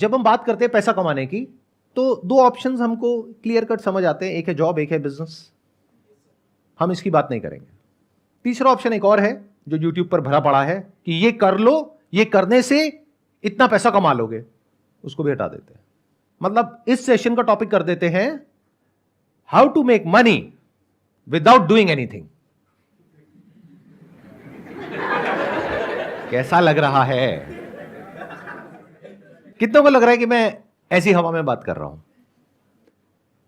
जब हम बात करते हैं पैसा कमाने की, तो दो ऑप्शंस हमको क्लियर कट समझ आते हैं, एक है जॉब, एक है बिजनेस। हम इसकी बात नहीं करेंगे। तीसरा ऑप्शन एक और है जो यूट्यूब पर भरा पड़ा है कि ये कर लो, ये करने से इतना पैसा कमा लोगे, उसको भी हटा देते हैं। मतलब इस सेशन का टॉपिक कर देते हैं how to make money without doing anything. कैसा लग रहा है? कितनों को लग रहा है कि मैं ऐसी हवा में बात कर रहा हूं?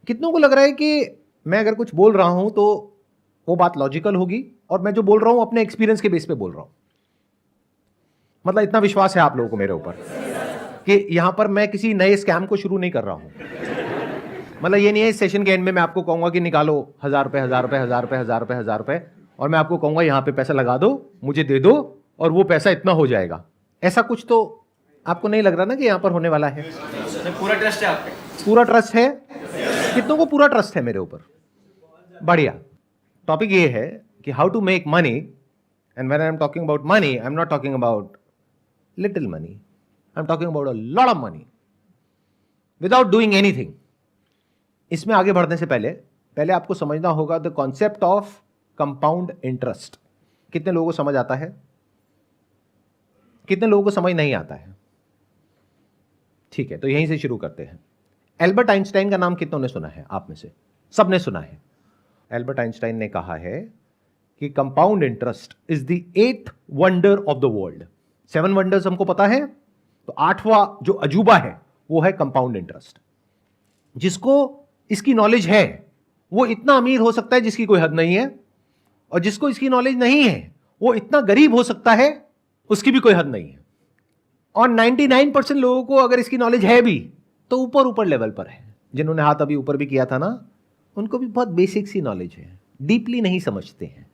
कितनों को लग रहा है कि मैं अगर कुछ बोल रहा हूं तो वो बात लॉजिकल होगी और मैं जो बोल रहा हूं अपने एक्सपीरियंस के बेस पे बोल रहा हूं? मतलब इतना विश्वास है आप लोगों को मेरे ऊपर कि यहां पर मैं किसी नए स्कैम को शुरू नहीं कर रहा हूं। मतलब ये नहीं है इस सेशन के एंड में मैं आपको कहूंगा कि निकालो 1000 रुपए 1000 रुपए 1000 रुपए 1000 रुपए 1000 रुपए और मैं आपको कहूंगा यहां पे पैसा लगा दो, मुझे दे दो और वो पैसा इतना हो जाएगा। ऐसा कुछ तो आपको नहीं लग रहा ना कि यहां पर होने वाला है? पूरा ट्रस्ट है आप पे? पूरा ट्रस्ट है। कितनों को पूरा ट्रस्ट है मेरे ऊपर? बढ़िया। टॉपिक ये है कि how to make money, and when I am talking about money I am not talking about little money, I am talking about a lot of money without doing anything. इसमें आगे बढ़ने से पहले आपको समझना होगा the concept of compound interest. कितने लोगों को समझ आता है? कितने लोगों को समझ नहीं आता है? ठीक है, तो यहीं से शुरू करते हैं। एल्बर्ट आइंस्टाइन का नाम कितनों ने सुना है? आप में से सबने सुना है। एल्बर्ट आइंस्टाइन ने कहा है कि compound interest is the 8th wonder of the world. 7 wonders हमको पता है, तो 8वां जो अजूबा है वो है कंपाउंड इंटरेस्ट। जिसको इसकी नॉलेज है वो इतना अमीर हो सकता है जिसकी कोई हद नहीं है, और जिसको इसकी नॉलेज नहीं है वो इतना गरीब हो सकता है उसकी भी कोई हद नहीं है। और 99% लोगों को अगर इसकी नॉलेज है भी तो ऊपर ऊपर लेवल पर है। जिन्होंने हाथ अभी ऊपर भी किया था ना, उनको भी बहुत बेसिक सी नॉलेज है, डीपली नहीं समझते हैं।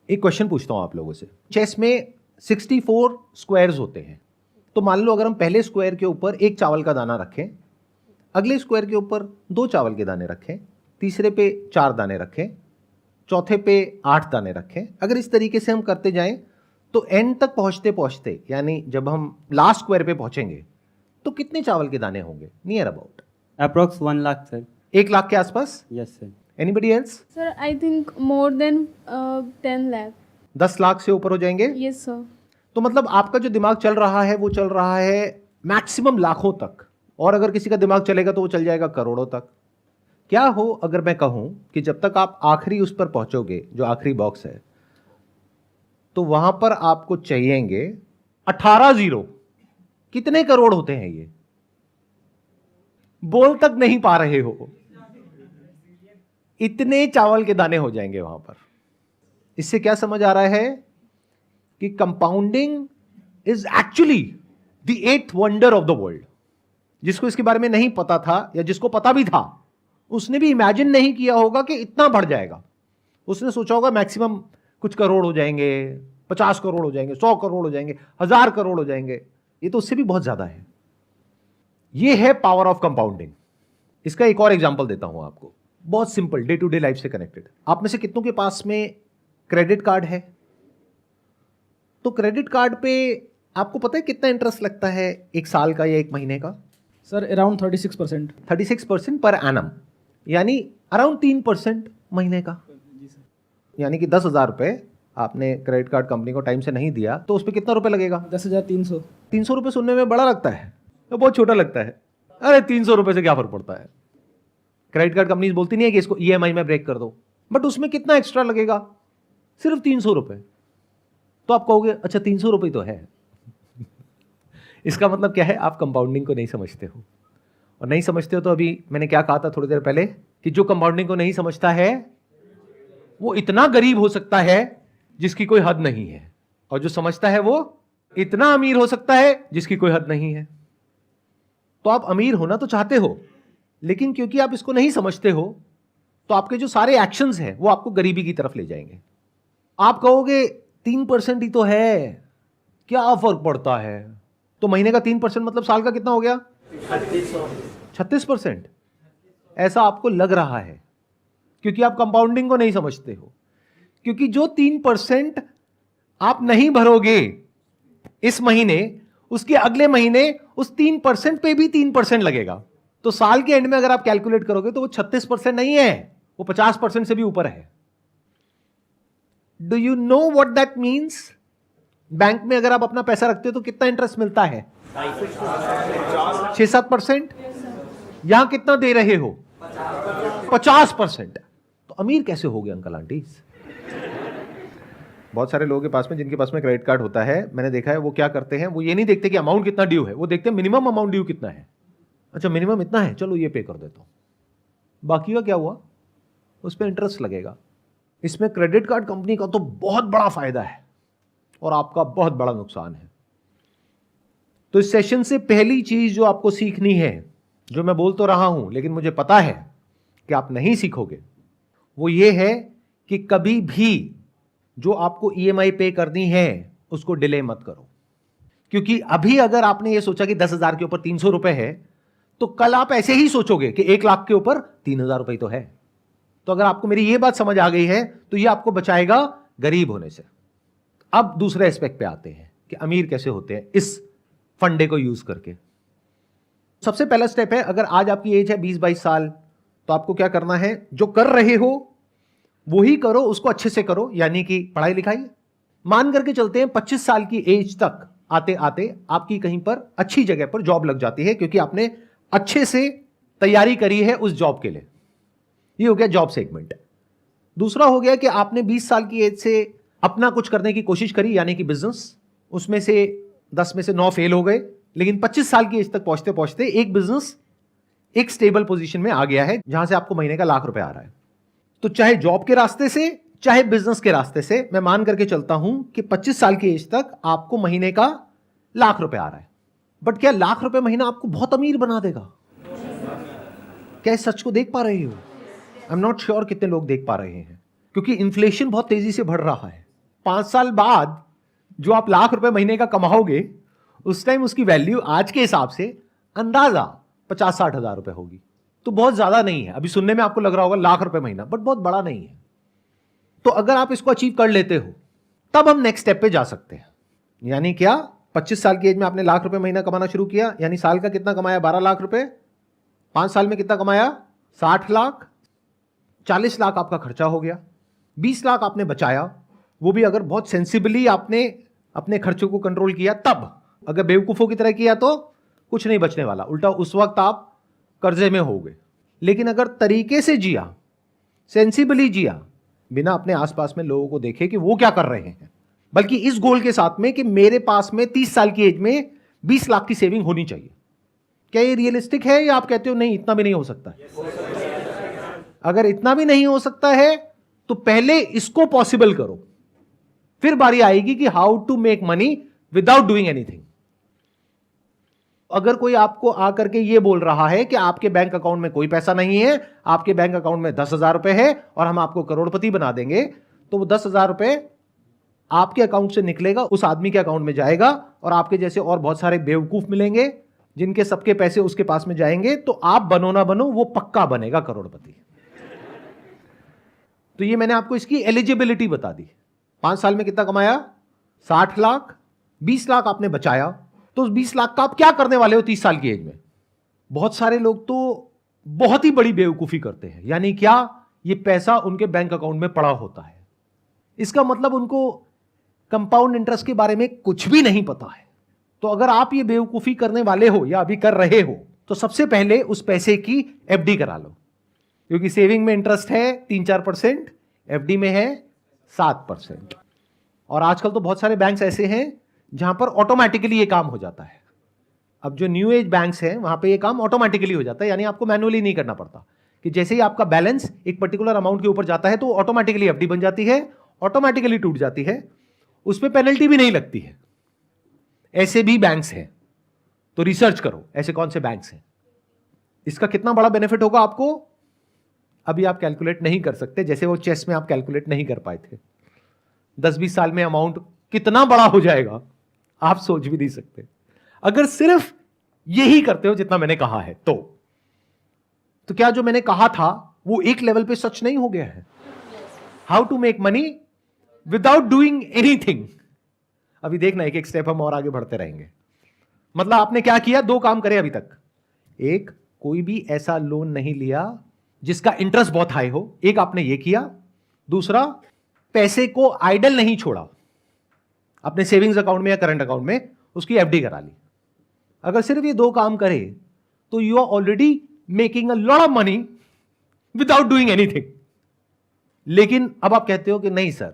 एक क्वेश्चन पूछता हूं आप लोगों से। चेस में 64 स्क्वायर्स होते हैं, तो मान लो अगर हम पहले स्क्वायर के ऊपर 1 चावल का दाना रखें, अगले स्क्वायर के ऊपर 2 चावल के दाने रखें, तीसरे पे 4 दाने रखें, चौथे पे 8 दाने रखें। अगर इस तरीके से हम करते जाएं तो एंड तक पहुंचते पहुंचते, यानी जब हम लास्ट स्क्वायर पे पहुंचेंगे तो कितने चावल के दाने होंगे? Near about approx 1 lakh sir. 1 lakh के आसपास? Yes sir. Anybody else? Sir, I think more than 10 lakh. 10 lakh से ऊपर हो जाएंगे? Yes, sir. तो मतलब आपका जो दिमाग चल रहा है वो चल रहा है मैक्सिमम लाखों तक, और अगर किसी का दिमाग चलेगा तो वो चल जाएगा करोड़ों तक। क्या हो अगर मैं कहूं कि जब तक आप आखिरी उस पर पहुंचोगे, जो आखिरी बॉक्स है, तो वहां पर आपको चाहिएंगे 18 जीरो। कितने करोड़ होते हैं ये? बोल तक नहीं पा रहे हो, इतने चावल के दाने हो जाएंगे वहां पर। इससे क्या समझ आ रहा है कि compounding is actually the 8th wonder of the world. जिसको इसके बारे में नहीं पता था या जिसको पता भी था, उसने भी इमेजिन नहीं किया होगा कि इतना बढ़ जाएगा। उसने सोचा होगा मैक्सिमम कुछ करोड़ हो जाएंगे, 50 करोड़ हो जाएंगे, 100 करोड़ हो जाएंगे, 1000 करोड़ हो जाएंगे। ये तो उससे भी बहुत ज्यादा है। ये है पावर ऑफ कंपाउंडिंग। इसका एक और एग्जांपल देता हूं आपको, बहुत simple, day to day life से कनेक्टेड। आप में से कितनों के पास में क्रेडिट कार्ड है? तो क्रेडिट कार्ड पे आपको पता है कितना इंटरेस्ट लगता है, 1 साल का या 1 महीने का? Sir around 36%। 36% पर एनम, यानी अराउंड 3% महीने का। यानी कि 10,000 रुपए आपने क्रेडिट कार्ड कंपनी को टाइम से नहीं दिया तो उस पर कितना रुपए लगेगा? 10,300। 300 रुपए सुनने में बड़ा लगता है तो बहुत छोटा लगता है। अरे 300 रुपए से क्या फर्क पड़ता है? क्रेडिट कार्ड कंपनी बोलती नहीं है कि इसको ईएमआई में ब्रेक कर दो, बट उसमें कितना एक्स्ट्रा लगेगा? सिर्फ 300 रुपए। तो आप कहोगे अच्छा 300 रुपए तो है। इसका मतलब क्या है? आप कंपाउंडिंग को नहीं समझते हो। और नहीं समझते हो तो अभी मैंने क्या कहा था थोड़ी देर पहले कि जो कंपाउंडिंग को नहीं समझता है वो इतना गरीब हो सकता है जिसकी कोई हद नहीं है, और जो समझता है वो इतना अमीर हो सकता है जिसकी कोई हद नहीं है। तो आप अमीर होना तो चाहते हो, लेकिन क्योंकि आप इसको नहीं समझते हो तो आपके जो सारे एक्शंस हैं वो आपको गरीबी की तरफ ले जाएंगे। आप कहोगे 3% ही तो है, क्या फर्क पड़ता है? तो महीने का 3% मतलब साल का कितना हो गया? 36%। ऐसा आपको लग रहा है क्योंकि आप कंपाउंडिंग को नहीं समझते हो। क्योंकि जो 3% आप नहीं भरोगे इस महीने, उसके अगले महीने उस 3% पे भी 3% लगेगा। तो साल के एंड में अगर आप कैलकुलेट करोगे तो वो 36% नहीं है, वो 50% से भी ऊपर है। Do you know what that means? Bank में अगर आप अपना पैसा रखते हो तो कितना इंटरेस्ट मिलता है? 6-7%। यहां कितना दे रहे हो? 50%। तो अमीर कैसे हो गए अंकल आंटी? बहुत सारे लोगों के पास में, जिनके पास में क्रेडिट कार्ड होता है, मैंने देखा है, वो क्या करते हैं, वो ये नहीं देखते कि अमाउंट कितना ड्यू है, वो देखते हैं मिनिमम अमाउंट ड्यू कितना है। अच्छा मिनिमम इतना है, चलो ये पे कर देता हूं, बाकी का क्या हुआ, उस पर इंटरेस्ट लगेगा। इसमें क्रेडिट कार्ड कंपनी का तो बहुत बड़ा फायदा है और आपका बहुत बड़ा नुकसान है। तो इस सेशन से पहली चीज जो आपको सीखनी है, जो मैं बोल तो रहा हूं लेकिन मुझे पता है कि आप नहीं सीखोगे, वो ये है कि कभी भी जो आपको ईएमआई पे करनी है उसको डिले मत करो। क्योंकि अभी अगर आपने ये सोचा कि 10,000 के ऊपर 300 रुपए है, तो कल आप ऐसे ही सोचोगे कि 1 लाख के ऊपर 3,000 रुपए तो है। तो अगर आपको मेरी ये बात समझ आ गई है तो ये आपको बचाएगा गरीब होने से। अब दूसरे एस्पेक्ट पे आते हैं कि अमीर कैसे होते हैं इस फंडे को यूज करके। सबसे पहला स्टेप है, अगर आज आपकी एज है 20-22 साल, तो आपको क्या करना है, जो कर रहे हो वो ही करो, उसको अच्छे से करो, यानी कि पढ़ाई लिखाई। मान करके चलते हैं 25 साल की एज तक आते आते आपकी कहीं पर अच्छी जगह पर जॉब लग जाती है, क्योंकि आपने अच्छे से तैयारी करी है उस जॉब के लिए। ये हो गया जॉब सेगमेंट। दूसरा हो गया कि आपने 20 साल की एज से अपना कुछ करने की कोशिश करी, यानी कि बिजनेस। उसमें से 10 में से 9 फेल हो गए, लेकिन 25 साल की एज तक पहुंचते पहुंचते एक बिजनेस एक स्टेबल पोजीशन में आ गया है, जहां से आपको महीने का लाख रुपए आ रहा है। तो चाहे जॉब के रास्ते से चाहे बिजनेस के रास्ते से, मैं मान करके चलता हूं कि 25 साल की एज तक आपको महीने का लाख रुपए आ रहा है। बट क्या लाख रुपए महीना आपको बहुत अमीर बना देगा? क्या इस सच को देख पा रहे हो? आई एम नॉट श्योर कितने लोग देख पा रहे हैं, क्योंकि इन्फ्लेशन बहुत तेजी से बढ़ रहा है। 5 साल बाद जो आप लाख रुपए महीने का कमाओगे, उस टाइम उसकी वैल्यू आज के हिसाब से अंदाजा 50-60 हजार रुपए होगी। तो बहुत ज्यादा नहीं है। अभी सुनने में आपको लग रहा होगा लाख रुपए महीना, बट बहुत बड़ा नहीं है। तो अगर आप इसको अचीव कर लेते हो, तब हम नेक्स्ट स्टेप पे जा सकते हैं। यानी क्या, 25 साल की एज में आपने लाख रुपए महीना कमाना शुरू किया, यानी साल का कितना कमाया? 12 लाख रुपए। 5 साल में कितना कमाया? 60 लाख। 40 लाख आपका खर्चा हो गया, 20 लाख आपने बचाया। वो भी अगर बहुत सेंसिबली आपने अपने खर्चों को कंट्रोल किया तब। अगर बेवकूफों की तरह किया तो कुछ नहीं बचने वाला, उल्टा उस वक्त आप कर्जे में हो गए। लेकिन अगर तरीके से जिया, सेंसिबली जिया, बिना अपने आसपास में लोगों को देखे कि वो क्या कर रहे हैं, बल्कि इस गोल के साथ में कि मेरे पास में 30 साल की एज में 20 लाख की सेविंग होनी चाहिए, क्या ये रियलिस्टिक है या आप कहते हो नहीं इतना भी नहीं हो सकता है? अगर इतना भी नहीं हो सकता है तो पहले इसको पॉसिबल करो, फिर बारी आएगी कि how to make money without doing anything. अगर कोई आपको आकर के ये बोल रहा है कि आपके बैंक अकाउंट में कोई पैसा नहीं है, आपके बैंक अकाउंट में 10,000 रुपए है और हम आपको करोड़पति बना देंगे, तो वो 10,000 रुपए आपके अकाउंट से निकलेगा, उस आदमी के अकाउंट में जाएगा, और आपके जैसे और बहुत सारे बेवकूफ मिलेंगे जिनके सबके पैसे उसके पास में जाएंगे। तो आप बनो ना बनो, वो पक्का बनेगा करोड़पति। तो ये मैंने आपको इसकी एलिजिबिलिटी बता दी। 5 साल में कितना कमाया? 60 लाख। 20 लाख आपने बचाया, तो उस 20 लाख का आप क्या करने वाले हो 30 साल की एज में? बहुत सारे लोग तो बहुत ही बड़ी बेवकूफी करते हैं। यानी क्या, ये पैसा उनके बैंक अकाउंट में पड़ा होता है। इसका मतलब उनको कंपाउंड इंटरेस्ट के बारे में कुछ भी नहीं पता है। तो अगर आप ये बेवकूफी करने वाले हो या अभी कर रहे हो, तो सबसे पहले उस पैसे की एफडी करा लो, क्योंकि सेविंग में इंटरेस्ट है 3-4%, एफडी में है 7%। और आजकल तो बहुत सारे बैंक्स ऐसे हैं जहां पर ऑटोमेटिकली ये काम हो जाता है। अब जो न्यू एज बैंक्स हैं वहां पे ये काम ऑटोमेटिकली हो जाता है, यानी आपको मैनुअली नहीं करना पड़ता, कि जैसे ही आपका बैलेंस एक पर्टिकुलर अमाउंट के ऊपर जाता है तो ऑटोमेटिकली एफडी बन जाती है, ऑटोमेटिकली टूट जाती है, उस पर पेनल्टी भी नहीं लगती है। ऐसे भी बैंक्स हैं, तो रिसर्च करो ऐसे कौन से बैंक्स हैं। इसका कितना बड़ा बेनिफिट होगा आपको, अभी आप कैलकुलेट नहीं कर सकते, जैसे वो चेस में आप कैलकुलेट नहीं कर पाए थे। 10-20 साल में अमाउंट कितना बड़ा हो जाएगा आप सोच भी नहीं सकते, अगर सिर्फ यही करते हो जितना मैंने कहा है। तो क्या जो मैंने कहा था वो एक लेवल पे सच नहीं हो गया है? How to make money without doing anything. अभी देखना एक एक स्टेप हम और आगे बढ़ते रहेंगे। मतलब आपने क्या किया, दो काम करे अभी तक। एक, कोई भी ऐसा लोन नहीं लिया जिसका इंटरेस्ट बहुत हाई हो, एक आपने ये किया। दूसरा, पैसे को आइडल नहीं छोड़ा, अपने सेविंग्स अकाउंट में या करंट अकाउंट में उसकी एफडी करा ली। अगर सिर्फ ये दो काम करे तो you are already making a lot of money without doing anything. लेकिन अब आप कहते हो कि नहीं सर,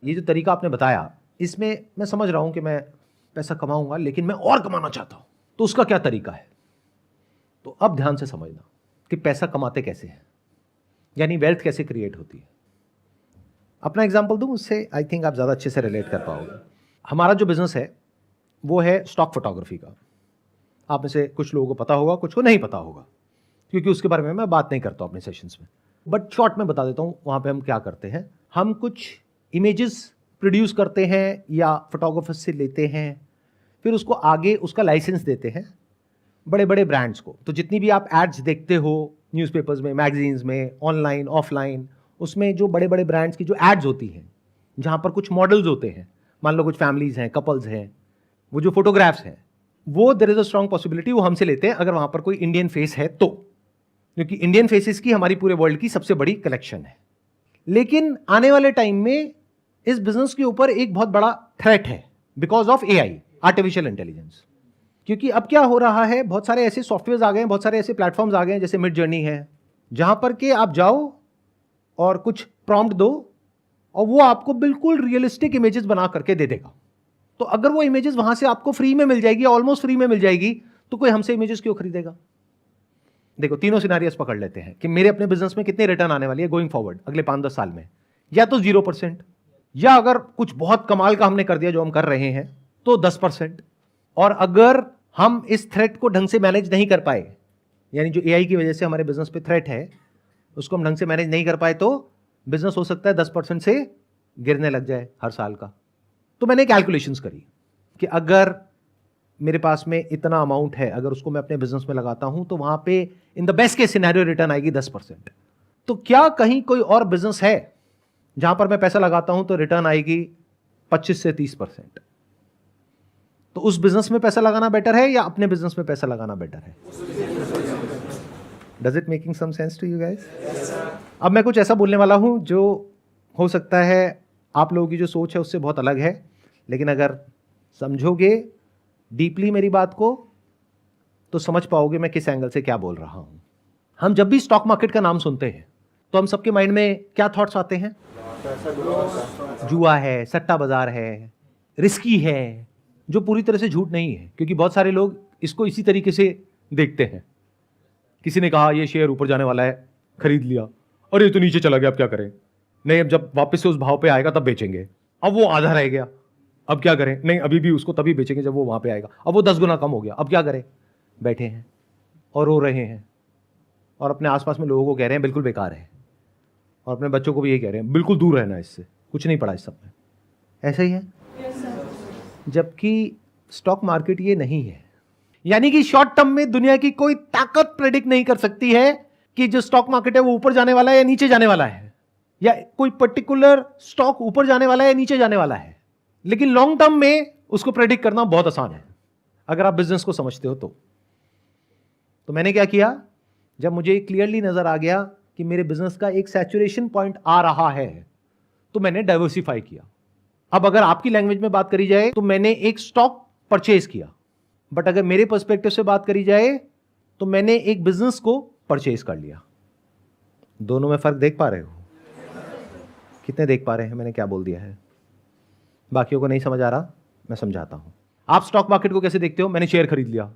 ये जो तरीका आपने बताया इसमें मैं समझ रहा हूं कि मैं पैसा कमाऊंगा लेकिन मैं और कमाना चाहता हूं, तो उसका क्या तरीका है? तो अब ध्यान से समझना कि पैसा कमाते कैसे हैं, यानी वेल्थ कैसे क्रिएट होती है। अपना एग्जांपल दूं, उससे आई थिंक आप ज़्यादा अच्छे से रिलेट कर पाओगे। हमारा जो बिजनेस है वो है स्टॉक फोटोग्राफी का। आप में से कुछ लोगों को पता होगा, कुछ को नहीं पता होगा, क्योंकि उसके बारे में मैं बात नहीं करता अपने सेशंस में, बट शॉर्ट में बता देता हूँ वहाँ पे हम क्या करते हैं। हम कुछ इमेजेस प्रोड्यूस करते हैं या फोटोग्राफर से लेते हैं, फिर उसको आगे उसका लाइसेंस देते हैं बड़े बड़े ब्रांड्स को। तो जितनी भी आप एड्स देखते हो न्यूज़पेपर्स में, मैगजीन्स में, ऑनलाइन ऑफलाइन, उसमें जो बड़े बड़े ब्रांड्स की जो एड्स होती हैं, जहाँ पर कुछ मॉडल्स होते हैं, मान लो कुछ फैमिलीज हैं, कपल्स हैं, वो जो फोटोग्राफ्स हैं, वो there is a strong possibility वो हमसे लेते हैं अगर वहाँ पर कोई इंडियन फेस है तो, क्योंकि इंडियन फेसेस की हमारी पूरे वर्ल्ड की सबसे बड़ी कलेक्शन है। लेकिन आने वाले टाइम में इस बिजनेस के ऊपर एक बहुत बड़ा थ्रेट है because of AI, artificial intelligence. क्योंकि अब क्या हो रहा है, बहुत सारे ऐसे सॉफ्टवेयर आ गए हैं, बहुत सारे ऐसे प्लेटफॉर्म्स आ गए हैं जैसे मिड जर्नी है, जहां पर के आप जाओ और कुछ प्रॉम्प्ट दो और वो आपको बिल्कुल रियलिस्टिक इमेजेस बना करके दे देगा। तो अगर वो इमेजेस वहां से आपको फ्री में मिल जाएगी, ऑलमोस्ट फ्री में मिल जाएगी, तो कोई हमसे इमेजेस क्यों खरीदेगा? देखो, तीनों सिनारियोस पकड़ लेते हैं कि मेरे अपने बिजनेस में कितने रिटर्न आने वाली है गोइंग फॉरवर्ड अगले 5-10 साल में। या तो 0%, या अगर कुछ बहुत कमाल का हमने कर दिया जो हम कर रहे हैं तो 10%। और अगर हम इस थ्रेट को ढंग से मैनेज नहीं कर पाए, यानी जो एआई की वजह से हमारे बिजनेस पे थ्रेट है उसको हम ढंग से मैनेज नहीं कर पाए, तो बिजनेस हो सकता है 10% से गिरने लग जाए हर साल का। तो मैंने कैलकुलेशंस करी कि अगर मेरे पास में इतना अमाउंट है, अगर उसको मैं अपने बिजनेस में लगाता हूं तो वहां पे in the best case scenario return आएगी 10%। तो क्या कहीं कोई और बिजनेस है जहां पर मैं पैसा लगाता हूं तो रिटर्न आएगी 25 से 30%? तो उस बिजनेस में पैसा लगाना बेटर है या अपने बिजनेस में पैसा लगाना बेटर है? Does it making some sense to you guys? अब मैं कुछ ऐसा बोलने वाला हूं जो हो सकता है आप लोगों की जो सोच है उससे बहुत अलग है, लेकिन अगर समझोगे डीपली मेरी बात को तो समझ पाओगे मैं किस एंगल से क्या बोल रहा हूं। हम जब भी स्टॉक मार्केट का नाम सुनते हैं तो हम सबके माइंड में क्या थॉट्स आते हैं? जुआ है, सट्टा बाजार है, रिस्की है, जो पूरी तरह से झूठ नहीं है, क्योंकि बहुत सारे लोग इसको इसी तरीके से देखते हैं। किसी ने कहा ये शेयर ऊपर जाने वाला है, खरीद लिया, और ये तो नीचे चला गया, अब क्या करें? नहीं, अब जब वापस से उस भाव पे आएगा तब बेचेंगे, अब वो आधा रह गया, अब क्या करें? नहीं, अभी भी उसको तभी बेचेंगे जब वो वहां पे आएगा, अब वो 10 गुना कम हो गया, अब क्या करें? बैठे हैं और रो रहे हैं और अपने आसपास में लोगों को कह रहे हैं बिल्कुल बेकार है, और अपने बच्चों को भी ये कह रहे हैं बिल्कुल दूर रहना इससे, कुछ नहीं पड़ा इस सब में। ऐसा ही है? जबकि स्टॉक मार्केट ये नहीं है। यानी कि शॉर्ट टर्म में दुनिया की कोई ताकत प्रेडिक्ट नहीं कर सकती है कि जो स्टॉक मार्केट है वो ऊपर जाने वाला है या नीचे जाने वाला है, या कोई पर्टिकुलर स्टॉक ऊपर जाने वाला है या नीचे जाने वाला है। लेकिन लॉन्ग टर्म में उसको प्रेडिक्ट करना बहुत आसान है अगर आप बिजनेस को समझते हो तो मैंने क्या किया, जब मुझे क्लियरली नजर आ गया कि मेरे बिजनेस का एक सैचुरेशन पॉइंट आ रहा है तो मैंने डाइवर्सिफाई किया। अब अगर आपकी लैंग्वेज में बात करी जाए तो मैंने एक स्टॉक परचेज किया, बट अगर मेरे पर्सपेक्टिव से बात करी जाए तो मैंने एक बिजनेस को परचेज कर लिया। दोनों में फर्क देख पा रहे हो? कितने देख पा रहे हैं मैंने क्या बोल दिया है? बाकियों को नहीं समझ आ रहा, मैं समझाता हूं। आप स्टॉक मार्केट को कैसे देखते हो? मैंने शेयर खरीद लिया,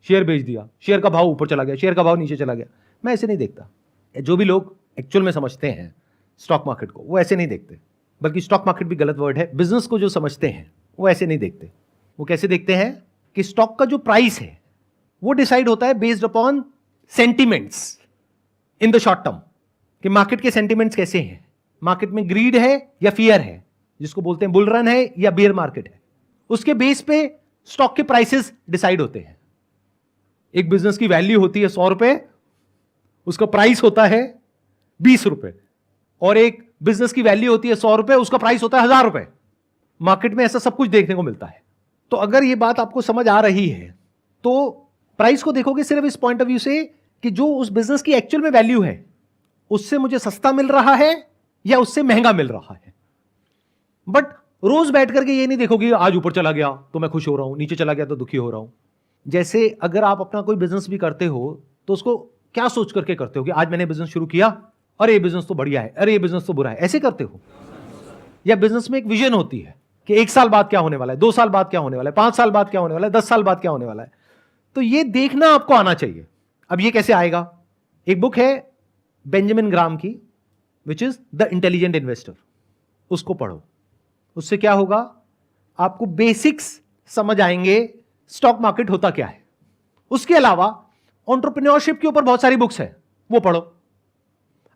शेयर बेच दिया, शेयर का भाव ऊपर चला गया, शेयर का भाव नीचे चला गया। मैं ऐसे नहीं देखता। जो भी लोग एक्चुअल में समझते हैं स्टॉक मार्केट को वो ऐसे नहीं देखते, बल्कि स्टॉक मार्केट भी गलत वर्ड है। बिजनेस को जो समझते हैं वो ऐसे नहीं देखते। वो कैसे देखते हैं कि स्टॉक का जो प्राइस है वो डिसाइड होता है based upon sentiments in the short term, कि मार्केट के सेंटिमेंट्स कैसे हैं, मार्केट में ग्रीड है या फियर है, जिसको बोलते हैं बुल रन है या बेयर मार्केट है, उसके बेस पे स्टॉक के प्राइसेस डिसाइड होते हैं। एक बिजनेस की वैल्यू होती है 100 रुपए, उसका प्राइस होता है 20 रुपए, और एक बिजनेस की वैल्यू होती है 100 रुपए, उसका प्राइस होता है 1000 रुपए। मार्केट में ऐसा सब कुछ देखने को मिलता है। तो अगर ये बात आपको समझ आ रही है तो प्राइस को देखोगे सिर्फ इस पॉइंट ऑफ व्यू से कि जो उस बिजनेस की एक्चुअल में वैल्यू है उससे मुझे सस्ता मिल रहा है या उससे महंगा मिल रहा है। बट रोज बैठ करके ये नहीं देखोगे आज ऊपर चला गया तो मैं खुश हो रहा हूं, नीचे चला गया तो दुखी हो रहा हूं। जैसे अगर आप अपना कोई बिजनेस भी करते हो तो उसको क्या सोच करके करते हो कि आज मैंने बिजनेस शुरू किया, अरे ये बिजनेस तो बढ़िया है, अरे ये बिजनेस तो बुरा है, ऐसे करते हो? या बिजनेस में एक विजन होती है कि 1 साल बाद क्या होने वाला है, 2 साल बाद क्या होने वाला है, 5 साल बाद क्या होने वाला है, 10 साल बाद क्या होने वाला है। तो ये देखना आपको आना चाहिए। अब ये कैसे आएगा? एक बुक है बेंजामिन ग्राम की, which is the intelligent investor, उसको पढ़ो। उससे क्या होगा, आपको बेसिक्स समझ आएंगे स्टॉक मार्केट होता क्या है। उसके अलावा एंटरप्रेन्योरशिप के ऊपर बहुत सारी बुक्स है, वो पढ़ो।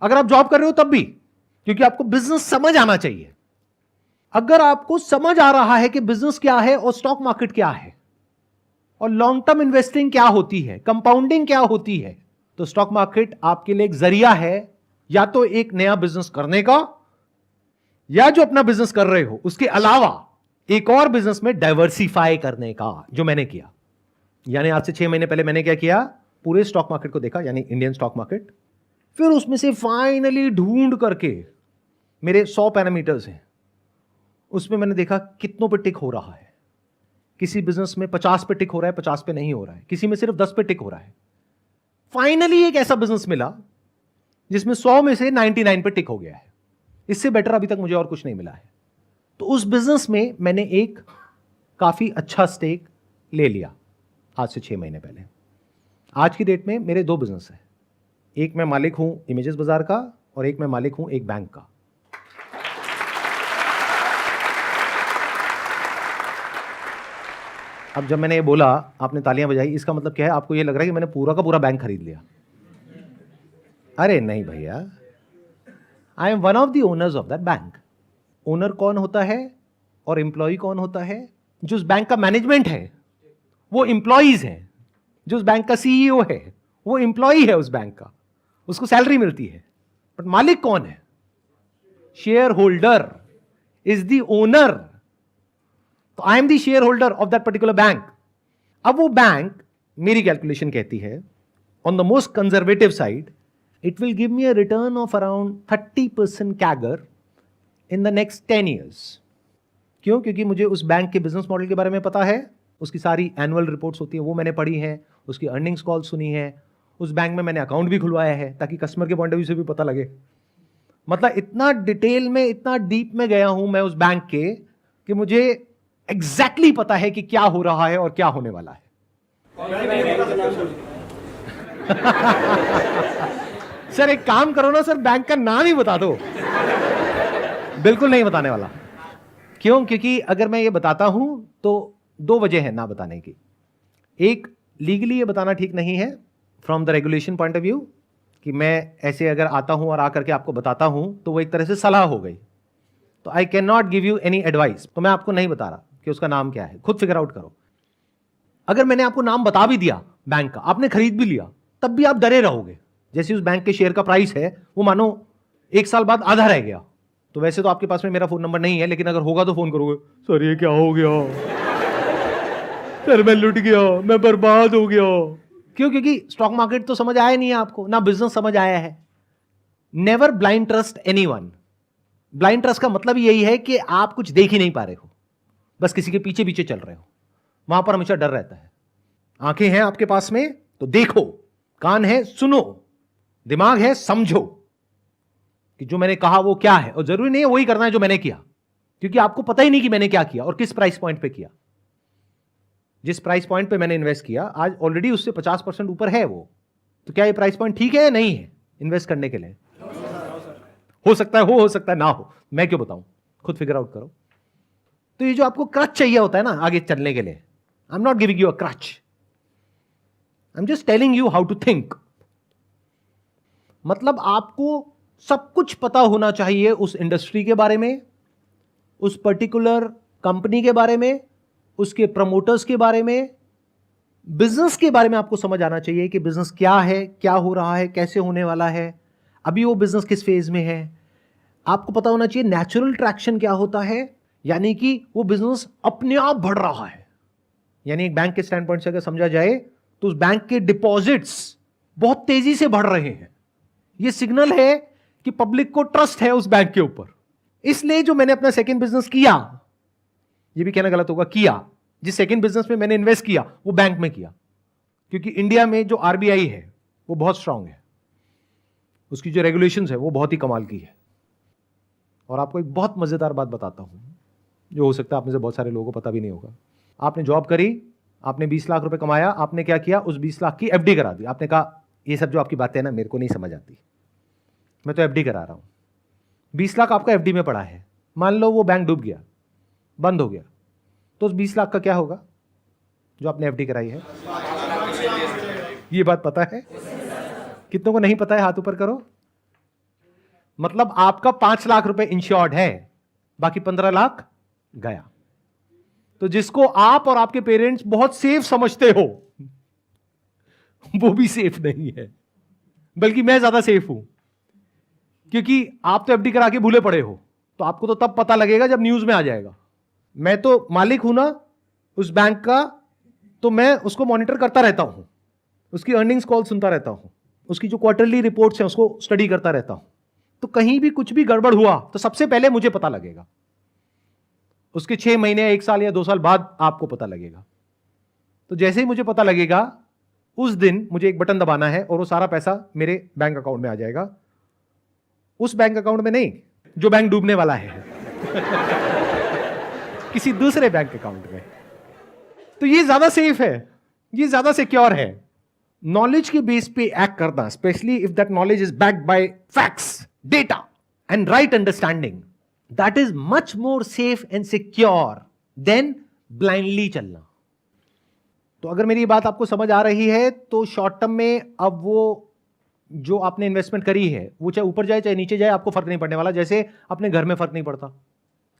अगर आप जॉब कर रहे हो तब भी, क्योंकि आपको बिजनेस समझ आना चाहिए। अगर आपको समझ आ रहा है कि बिजनेस क्या है और स्टॉक मार्केट क्या है और लॉन्ग टर्म इन्वेस्टिंग क्या होती है, कंपाउंडिंग क्या होती है, तो स्टॉक मार्केट आपके लिए एक जरिया है या तो एक नया बिजनेस करने का, या जो अपना बिजनेस कर रहे हो उसके अलावा एक और बिजनेस में डाइवर्सिफाई करने का, जो मैंने किया। यानी आज से 6 महीने पहले मैंने क्या किया, पूरे स्टॉक मार्केट को देखा, यानी इंडियन स्टॉक मार्केट। फिर उसमें से फाइनली ढूंढ करके, मेरे 100 पैरामीटर्स हैं, उसमें मैंने देखा कितनों पे टिक हो रहा है। किसी बिजनेस में 50 पे टिक हो रहा है, 50 पे नहीं हो रहा है, किसी में सिर्फ 10 पे टिक हो रहा है। फाइनली एक ऐसा बिजनेस मिला जिसमें 100 में से 99 पे टिक हो गया है। इससे बेटर अभी तक मुझे और कुछ नहीं मिला है। तो उस बिजनेस में मैंने एक काफी अच्छा स्टेक ले लिया आज से 6 महीने पहले। आज की डेट में मेरे 2 बिजनेस हैं, एक मैं मालिक हूं इमेजेस बाजार का और एक मैं मालिक हूं एक बैंक का। अब जब मैंने ये बोला, आपने तालियां बजाई, इसका मतलब क्या है? आपको ये लग रहा है कि मैंने पूरा का पूरा बैंक खरीद लिया। अरे नहीं भैया, I am one of the owners of that bank. Owner कौन होता है और एम्प्लॉय कौन होता है? जो उस बैंक का मैनेजमेंट है वो एम्प्लॉइज हैं, जो उस बैंक का सीईओ है वो एम्प्लॉय है उस बैंक का, उसको सैलरी मिलती है। बट मालिक कौन है? Share holder is the owner. तो I am the share holder of that particular bank. अब वो बैंक, मेरी कैलकुलेशन कहती है, on the most conservative side, it will give me a return of around 30% CAGR in the next 10 years. क्यों? क्योंकि मुझे उस बैंक के बिजनेस मॉडल के बारे में पता है, उसकी सारी एनुअल रिपोर्ट्स होती है वो मैंने पढ़ी है, उसकी अर्निंग्स कॉल सुनी है, उस बैंक में मैंने अकाउंट भी खुलवाया है ताकि कस्टमर के पॉइंट ऑफ व्यू से भी पता लगे। मतलब इतना डिटेल में, इतना डीप में गया हूं मैं उस बैंक के कि मुझे एग्जैक्टली पता है कि क्या हो रहा है और क्या होने वाला है। सर एक काम करो ना सर, बैंक का नाम ही बता दो। बिल्कुल नहीं बताने वाला। क्यों? क्योंकि अगर मैं ये बताता हूं तो 2 वजह है ना बताने की। एक, लीगली ये बताना ठीक नहीं है from the regulation point of view, कि मैं ऐसे अगर आता हूं और आकर के आपको बताता हूं तो वो एक तरह से सलाह हो गई। तो I can not give you any advice. तो मैं आपको नहीं बता रहा कि उसका नाम क्या है, खुद फिगर आउट करो। अगर मैंने आपको नाम बता भी दिया बैंक का, आपने खरीद भी लिया, तब भी आप डरे रहोगे। जैसे उस बैंक के शेयर का प्राइस है वो मानो 1 साल बाद आधा रह गया, तो वैसे तो आपके पास में मेरा फोन नंबर नहीं है, लेकिन अगर होगा तो फोन करोगे, सर ये क्या हो गया, सर मैं लुट गया, मैं बर्बाद हो गया। क्यों? क्योंकि स्टॉक मार्केट तो समझ आया नहीं है आपको, ना बिजनेस समझ आया है। Never blind trust anyone. Blind trust का मतलब यही है कि आप कुछ देख ही नहीं पा रहे हो, बस किसी के पीछे पीछे चल रहे हो। वहां पर हमेशा डर रहता है। आंखें हैं आपके पास में तो देखो, कान है सुनो, दिमाग है समझो कि जो मैंने कहा वो क्या है, और जरूरी नहीं है वही करना है जो मैंने किया, क्योंकि आपको पता ही नहीं कि मैंने क्या किया और किस प्राइस पॉइंट पे किया। जिस प्राइस पॉइंट पे मैंने इन्वेस्ट किया आज ऑलरेडी उससे 50% ऊपर है वो, तो क्या ये प्राइस पॉइंट ठीक है या नहीं है इन्वेस्ट करने के लिए? हो सकता है हो सकता है ना हो, मैं क्यों बताऊं, खुद फिगर आउट करो। तो ये जो आपको क्रच चाहिए होता है ना आगे चलने के लिए, I am not giving you a crutch, I am just telling you how to think. मतलब आपको सब कुछ पता होना चाहिए उस इंडस्ट्री के बारे में, उस पर्टिकुलर कंपनी के बारे में, उसके प्रमोटर्स के बारे में, बिजनेस के बारे में आपको समझ आना चाहिए कि बिजनेस क्या है, क्या हो रहा है, कैसे होने वाला है, अभी वो बिजनेस किस फेज में है। आपको पता होना चाहिए नेचुरल ट्रैक्शन क्या होता है, यानी कि वो बिजनेस अपने आप बढ़ रहा है यानी एक बैंक के स्टैंड पॉइंट से अगर समझा जाए तो उस बैंक के डिपॉजिट्स बहुत तेजी से बढ़ रहे हैं। यह सिग्नल है कि पब्लिक को ट्रस्ट है उस बैंक के ऊपर। इसलिए जो मैंने अपना सेकंड बिजनेस किया, यह भी कहना गलत होगा, किया, जिस सेकंड बिजनेस में मैंने इन्वेस्ट किया वो बैंक में किया, क्योंकि इंडिया में जो आरबीआई है वो बहुत स्ट्रांग है, उसकी जो रेगुलेशंस है वो बहुत ही कमाल की है। और आपको एक बहुत मजेदार बात बताता हूं जो हो सकता है आप में से बहुत सारे लोगों को पता भी नहीं होगा। आपने जॉब करी, आपने 20 लाख रुपए कमाया, आपने क्या किया, उस 20 लाख की एफडी करा दी। आपने कहा ये सब जो आपकी बातें हैं ना मेरे को नहीं समझ आती, मैं तो एफडी करा रहा हूं। 20 लाख आपका एफडी में पड़ा है, मान लो वो बैंक डूब गया, बंद हो गया, तो उस 20 लाख का क्या होगा जो आपने एफडी कराई है? ये बात पता है? कितनों को नहीं पता है? हाथ ऊपर करो। मतलब आपका 5 लाख रुपए इंश्योर्ड है, बाकी 15 लाख गया। तो जिसको आप और आपके पेरेंट्स बहुत सेफ समझते हो वो भी सेफ नहीं है, बल्कि मैं ज्यादा सेफ हूं, क्योंकि आप तो एफडी करा के भूले पड़े हो, तो आपको तो तब पता लगेगा जब न्यूज में आ जाएगा। मैं तो मालिक हूं ना उस बैंक का, तो मैं उसको मॉनिटर करता रहता हूं, उसकी अर्निंग्स कॉल सुनता रहता हूं, उसकी जो क्वार्टरली रिपोर्ट्स हैं उसको स्टडी करता रहता हूं। तो कहीं भी कुछ भी गड़बड़ हुआ तो सबसे पहले मुझे पता लगेगा, उसके 6 महीने, 1 साल या 2 साल बाद आपको पता लगेगा। तो जैसे ही मुझे पता लगेगा उस दिन मुझे एक बटन दबाना है और वो सारा पैसा मेरे बैंक अकाउंट में आ जाएगा। उस बैंक अकाउंट में नहीं जो बैंक डूबने वाला है किसी दूसरे बैंक अकाउंट में। तो ये ज्यादा सेफ है, ये ज्यादा सिक्योर है। नॉलेज के बेस पे एक्ट करना, specially if that knowledge is backed by facts, data and right understanding, that is much more safe and secure than blindly चलना। तो अगर मेरी बात आपको समझ आ रही है तो शॉर्ट टर्म में अब वो जो आपने इन्वेस्टमेंट करी है वो चाहे ऊपर जाए चाहे नीचे जाए आपको फर्क नहीं पड़ने वाला। जैसे अपने घर में फर्क नहीं पड़ता।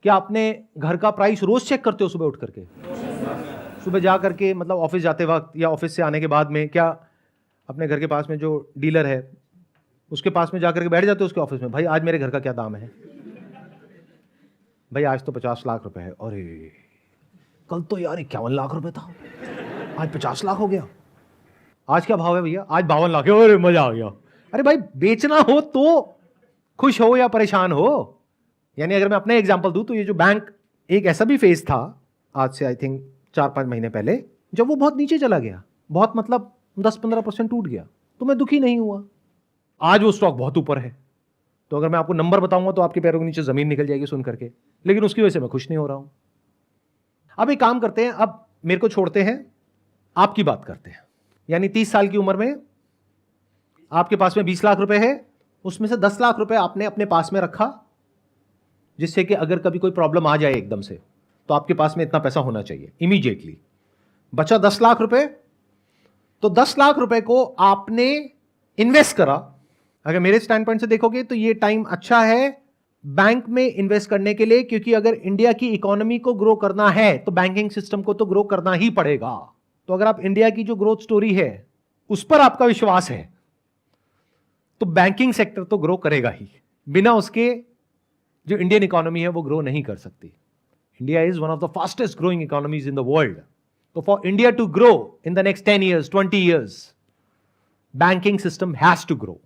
क्या आपने घर का प्राइस रोज चेक करते हो सुबह उठ करके? सुबह जा करके मतलब ऑफिस जाते वक्त या ऑफिस से आने के बाद में, क्या अपने घर के पास में जो डीलर है उसके पास में जाकर के बैठ जाते हो उसके ऑफिस में, भाई आज मेरे घर का क्या दाम है? भाई आज तो 50 लाख रुपए है। अरे कल तो यार 51 लाख रुपए था, आज 50 लाख हो गया। आज क्या भाव है भैया? आज 52 लाख है। अरे मजा आ गया। अरे भाई बेचना हो तो खुश हो या परेशान हो। यानी अगर मैं अपना एग्जांपल दूं तो ये जो बैंक, एक ऐसा भी फेज था आज से आई थिंक 4-5 महीने पहले, जब वो बहुत नीचे चला गया, बहुत मतलब 10-15% टूट गया, तो मैं दुखी नहीं हुआ। आज वो स्टॉक बहुत ऊपर है, तो अगर मैं आपको नंबर बताऊंगा तो आपके पैरों के नीचे जमीन निकल जाएगी सुन करके, लेकिन उसकी वजह से मैं खुश नहीं हो रहा हूं। अब एक काम करते हैं, अब मेरे को छोड़ते हैं, आपकी बात करते हैं। यानी 30 साल की उम्र में आपके पास में 20 लाख रुपए है, उसमें से 10 लाख रुपए आपने अपने पास में रखा, जिससे कि अगर कभी कोई प्रॉब्लम आ जाए एकदम से तो आपके पास में इतना पैसा होना चाहिए इमीडिएटली। बचा 10 लाख रुपए, तो 10 लाख रुपए को आपने इन्वेस्ट करा। अगर मेरे स्टैंड पॉइंट से देखोगे तो ये टाइम अच्छा है बैंक में इन्वेस्ट करने के लिए, क्योंकि अगर इंडिया की इकोनॉमी को ग्रो करना है तो बैंकिंग सिस्टम को तो ग्रो करना ही पड़ेगा। तो अगर आप इंडिया की जो ग्रोथ स्टोरी है उस पर आपका विश्वास है तो बैंकिंग सेक्टर तो ग्रो करेगा ही, बिना उसके जो इंडियन इकोनॉमी है वो ग्रो नहीं कर सकती। India is one of the fastest growing economies in the world. तो for India to grow in the next 10 years, 20 years, banking system has to grow.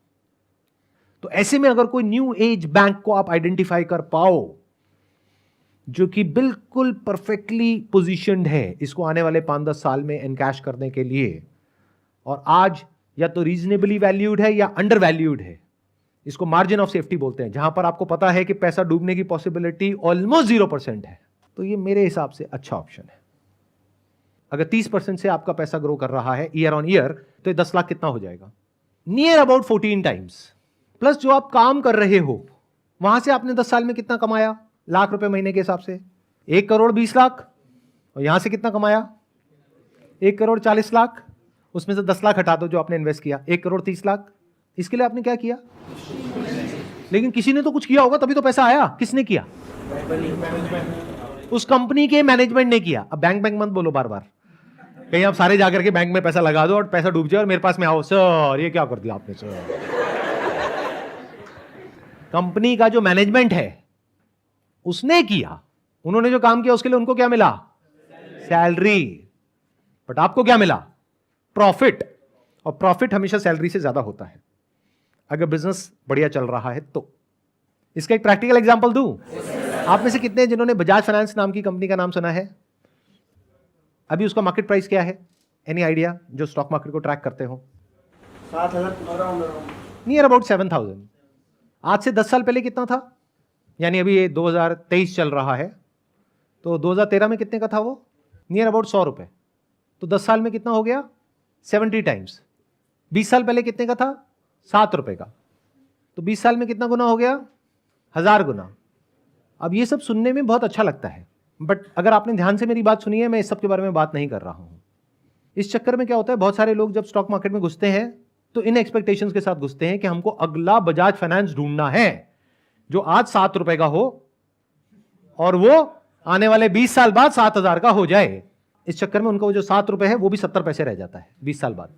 तो ऐसे में अगर कोई न्यू एज बैंक को आप आइडेंटिफाई कर पाओ जो कि बिल्कुल परफेक्टली पोजीशनड है इसको आने वाले 5-10 साल में एनकैश करने के लिए, और आज या तो रीजनेबली वैल्यूड है या अंडर वैल्यूड है, इसको मार्जिन ऑफ सेफ्टी बोलते हैं, जहां पर आपको पता है कि पैसा डूबने की पॉसिबिलिटी ऑलमोस्ट 0% है, तो ये मेरे हिसाब से अच्छा ऑप्शन है। अगर 30% से आपका पैसा ग्रो कर रहा है ईयर ऑन ईयर, तो ये 10 लाख कितना हो जाएगा? Near about 14 times. प्लस जो आप काम कर रहे हो वहां से आपने 10 साल में कितना कमाया लाख रुपए महीने के हिसाब से? 1 करोड़ 20 लाख। और यहां से कितना कमाया? 1 करोड़ 40 लाख। उसमें से 10 लाख हटा दो जो आपने इन्वेस्ट किया, 1 करोड़ 30 लाख। इसके लिए आपने क्या किया? लेकिन किसी ने तो कुछ किया होगा तभी तो पैसा आया। किसने किया? उस कंपनी के मैनेजमेंट ने किया। अब बैंक बैंक मत बोलो बार बार, कहीं आप सारे जाकर के बैंक में पैसा लगा दो और पैसा डूब जाए और मेरे पास में आओ, सर ये क्या कर दिया आपने सर। कंपनी का जो मैनेजमेंट है उसने किया, उन्होंने जो काम किया उसके लिए उनको क्या मिला? सैलरी। बट आपको क्या मिला? प्रॉफिट। और प्रॉफिट हमेशा सैलरी से ज्यादा होता है अगर बिजनेस बढ़िया चल रहा है तो। इसका एक प्रैक्टिकल एग्जांपल दूं? आप में से कितने हैं जिन्होंने बजाज फाइनेंस नाम की कंपनी का नाम सुना है? अभी उसका मार्केट प्राइस क्या है? Any idea? जो स्टॉक मार्केट को ट्रैक करते हो। 7,000 नियर अबाउट 7,000। आज से 10 साल पहले कितना था? यानी अभी ये 2023 चल रहा है, तो 2013 में कितने का था वो? नियर अबाउट 100 रुपए। तो 10 साल में कितना हो गया? 70 टाइम्स। 20 साल पहले कितने का था? 7 रुपए का। तो 20 साल में कितना गुना हो गया? 1000 गुना। अब ये सब सुनने में बहुत अच्छा लगता है, बट अगर आपने ध्यान से मेरी बात सुनी है, मैं इस सब के बारे में बात नहीं कर रहा हूं। इस चक्कर में क्या होता है, बहुत सारे लोग जब स्टॉक मार्केट में घुसते हैं तो इन एक्सपेक्टेशंस के साथ घुसते हैं कि हमको अगला बजाज फाइनेंस ढूंढना है जो आज 7 रुपए का हो और वो आने वाले 20 साल बाद 7,000 का हो जाए। इस चक्कर में उनका वो जो 7 रुपए है वो भी 70 पैसे रह जाता है 20 साल बाद।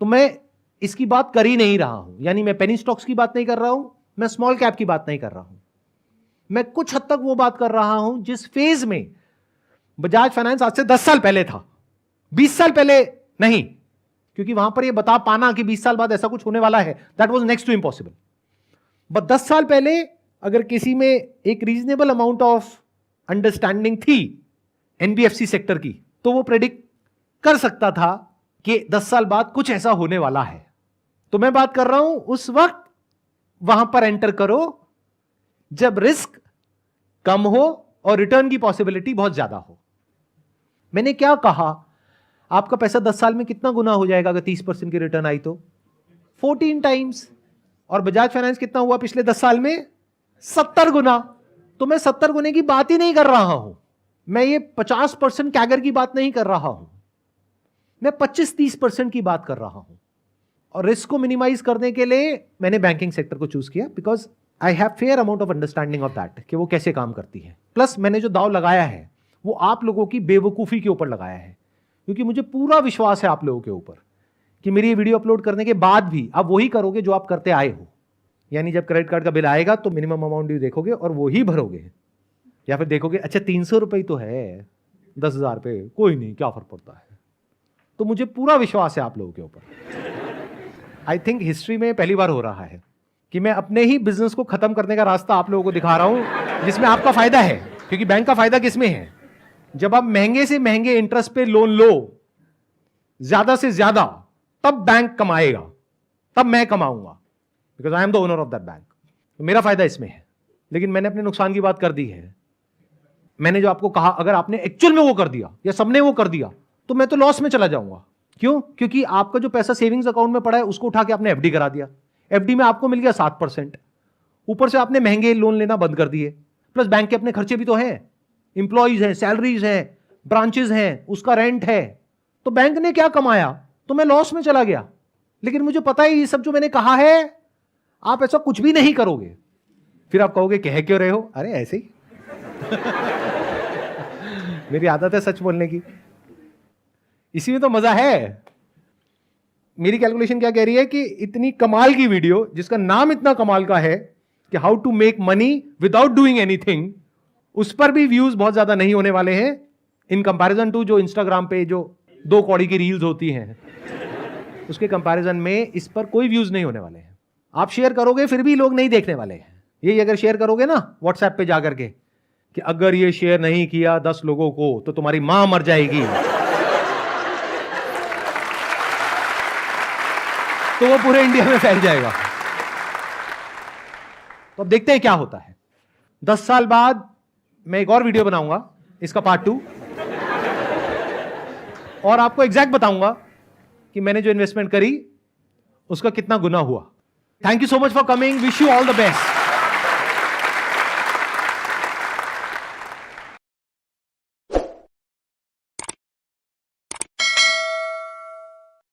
तो मैं इसकी बात कर ही नहीं रहा हूं, यानी मैं पेनी स्टॉक्स की बात नहीं कर रहा हूं, मैं स्मॉल कैप की बात नहीं कर रहा हूं। मैं कुछ हद तक वो बात कर रहा हूं जिस फेज में बजाज फाइनेंस आज से 10 साल पहले था, 20 साल पहले नहीं, क्योंकि वहां पर ये बता पाना कि 20 साल बाद ऐसा कुछ होने वाला है, that was next to impossible. But 10 साल पहले अगर किसी में एक रीजनेबल अमाउंट ऑफ अंडरस्टैंडिंग थी एनबीएफसी सेक्टर की, तो वो प्रेडिक्ट कर सकता था कि 10 साल बाद कुछ ऐसा होने वाला है। तो मैं बात कर रहा हूं उस वक्त वहां पर एंटर करो जब रिस्क कम हो और रिटर्न की पॉसिबिलिटी बहुत ज्यादा हो। मैंने क्या कहा? आपका पैसा 10 साल में कितना गुना हो जाएगा अगर 30% की रिटर्न आई तो? 14 टाइम्स। और बजाज फाइनेंस कितना हुआ पिछले 10 साल में? 70 गुना। तो मैं 70 गुने की बात ही नहीं कर रहा हूं, मैं ये 50% कैगर की बात नहीं कर रहा हूं, मैं 25-30% की बात कर रहा हूं। और रिस्क को मिनिमाइज करने के लिए मैंने बैंकिंग सेक्टर को चूज किया, because I have fair amount of understanding of that कि वो कैसे काम करती है। प्लस मैंने जो दाव लगाया है वो आप लोगों की बेवकूफ़ी के ऊपर लगाया है, क्योंकि मुझे पूरा विश्वास है आप लोगों के ऊपर कि मेरी ये वीडियो अपलोड करने के बाद भी आप वही करोगे जो आप करते आए हो। यानी जब क्रेडिट कार्ड का बिल आएगा तो मिनिमम अमाउंट ड्यू देखोगे और वो ही भरोगे, या फिर देखोगे अच्छा 300 रुपये तो है 10,000 पे, कोई नहीं क्या फर्क पड़ता है। तो मुझे पूरा विश्वास है आप लोगों के ऊपर। आई थिंक हिस्ट्री में पहली बार हो रहा है कि मैं अपने ही बिजनेस को खत्म करने का रास्ता आप लोगों को दिखा रहा हूं जिसमें आपका फायदा है। क्योंकि बैंक का फायदा किसमें है? जब आप महंगे से महंगे इंटरेस्ट पे लोन लो ज्यादा से ज्यादा, तब बैंक कमाएगा, तब मैं कमाऊंगा, because I am the owner of that bank. तो मेरा फायदा इसमें है। लेकिन मैंने अपने नुकसान की बात कर दी है। मैंने जो आपको कहा अगर आपने एक्चुअल में वो कर दिया या सबने वो कर दिया तो मैं तो लॉस में चला जाऊंगा। क्यों? क्योंकि आपका जो पैसा सेविंग्स अकाउंट में पड़ा है उसको उठा के आपने एफडी करा दिया, एफडी में आपको मिल गया 7%, ऊपर से आपने महंगे लोन लेना बंद कर दिए। प्लस बैंक के अपने खर्चे भी तो हैं, इंप्लॉइज हैं, सैलरीज हैं, ब्रांचेज हैं, उसका रेंट है। तो बैंक ने क्या कमाया? तो मैं लॉस में चला गया। लेकिन मुझे पता है ये सब जो मैंने कहा है आप ऐसा कुछ भी नहीं करोगे। फिर आप कहोगे कह क्यों रहे हो? अरे ऐसे ही मेरी आदत है सच बोलने की, इसी में तो मजा है। मेरी कैलकुलेशन क्या कह रही है कि इतनी कमाल की वीडियो जिसका नाम इतना कमाल का है कि how to make money without doing anything, उस पर भी व्यूज बहुत ज्यादा नहीं होने वाले हैं इन कंपैरिजन टू जो इंस्टाग्राम पे जो 2 कौड़ी की रील्स होती हैं, उसके कंपैरिजन में इस पर कोई व्यूज नहीं होने वाले हैं। आप शेयर करोगे फिर भी लोग नहीं देखने वाले हैं। यही अगर शेयर करोगे ना व्हाट्सएप पे जाकर के कि अगर ये शेयर नहीं किया 10 लोगों को तो तुम्हारी मां मर जाएगी, तो वो पूरे इंडिया में फैल जाएगा। तो अब देखते हैं क्या होता है। 10 साल बाद मैं एक और वीडियो बनाऊंगा, इसका पार्ट 2, और आपको एग्जैक्ट बताऊंगा कि मैंने जो इन्वेस्टमेंट करी उसका कितना गुना हुआ। Thank you so much for coming, wish you all the best.